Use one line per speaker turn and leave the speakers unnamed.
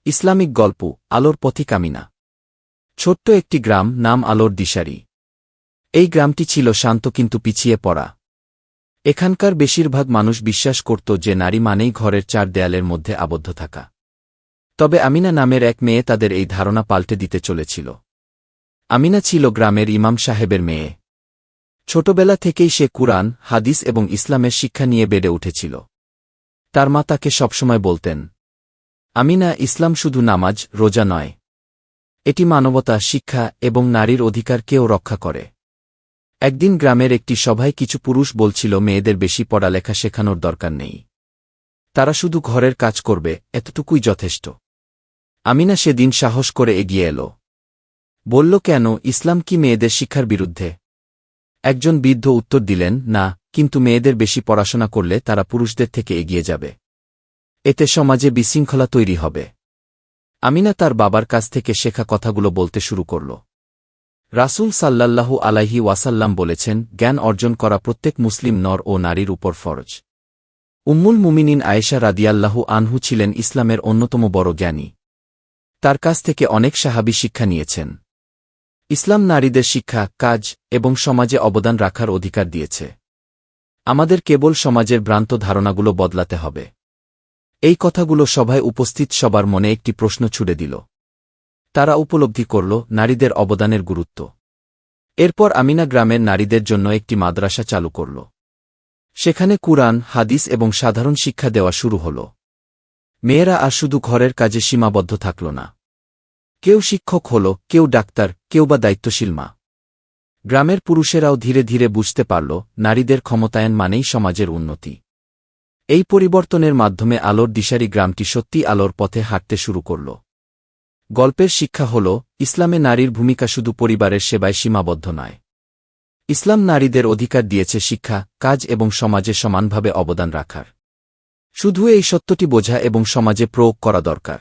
Islamic গল্প আলোর পথিক আমিনা। ছোট্ট একটি গ্রাম, নাম আলোর দিশারি। এই গ্রামটি ছিল শান্ত কিন্তু পিছিয়ে পড়া। এখানকার বেশিরভাগ মানুষ বিশ্বাস করত যে নারী মানেই ঘরের চার দেয়ালের মধ্যে আবদ্ধ থাকা। তবে আমিনা নামের এক মেয়ে তাদের এই ধারণা পাল্টে দিতে চলেছিল। আমিনা ছিল গ্রামের ইমাম সাহেবের মেয়ে। ছোটবেলা থেকেই সে কুরআন, হাদিস এবং ইসলামের শিক্ষা নিয়ে বেড়ে উঠেছিল। তার মা তাকে সবসময় বলতেন, আমিনা, ইসলাম শুধু নামাজ, রোজা নয়। এটি মানবতা, শিক্ষা এবং নারীর অধিকারকেও রক্ষা করে। একদিন গ্রামের একটি সভায় কিছু পুরুষ বলছিল মেয়েদের বেশি পড়ালেখা শেখানোর দরকার নেই। তারা শুধু ঘরের কাজ করবে, এতটুকুই যথেষ্ট। আমিনা সেদিন সাহস করে এগিয়ে এল। বলল, কেন, ইসলাম কি মেয়েদের শিক্ষার বিরুদ্ধে? একজন বৃদ্ধ উত্তর দিলেন, না, কিন্তু মেয়েদের বেশি পড়াশোনা করলে তারা পুরুষদের থেকে এগিয়ে যাবে। এতে সমাজে বিশৃঙ্খলা তৈরি হবে। আমিনা তার বাবার কাছ থেকে শেখা কথাগুলো বলতে শুরু করল। রাসূল সাল্লাল্লাহু আলাইহি ওয়াসাল্লাম বলেছেন, জ্ঞান অর্জন করা প্রত্যেক মুসলিম নর ও নারীর উপর ফরজ। উম্মুল মুমিনিন আয়েশা রাদিয়াল্লাহু আনহু ছিলেন ইসলামের অন্যতম বড় জ্ঞানী। তার কাছ থেকে অনেক সাহাবী শিক্ষা নিয়েছেন। ইসলাম নারীদের শিক্ষা, কাজ এবং সমাজে অবদান রাখার অধিকার দিয়েছে। আমাদের কেবল সমাজের ভ্রান্ত ধারণাগুলো বদলাতে হবে। এই কথাগুলো সভায় উপস্থিত সবার মনে একটি প্রশ্ন ছুড়ে দিল। তারা উপলব্ধি করল নারীদের অবদানের গুরুত্ব। এরপর আমিনা গ্রামের নারীদের জন্য একটি মাদ্রাসা চালু করল। সেখানে কুরআন, হাদিস এবং সাধারণ শিক্ষা দেওয়া শুরু হল। মেয়েরা আর শুধু ঘরের কাজে সীমাবদ্ধ থাকল না। কেউ শিক্ষক হল, কেউ ডাক্তার, কেউ বা দায়িত্বশীল মা। গ্রামের পুরুষেরাও ধীরে ধীরে বুঝতে পারল নারীদের ক্ষমতায়ন মানেই সমাজের উন্নতি। এই পরিবর্তনের মাধ্যমে আলোর দিশারি গ্রামটি সত্যি আলোর পথে হাঁটতে শুরু করল। গল্পের শিক্ষা হল, ইসলামে নারীর ভূমিকা শুধু পরিবারের সেবায় সীমাবদ্ধ নয়। ইসলাম নারীদের অধিকার দিয়েছে শিক্ষা, কাজ এবং সমাজে সমানভাবে অবদান রাখার। শুধু এই সত্যটি বোঝা এবং সমাজে প্রয়োগ করা দরকার।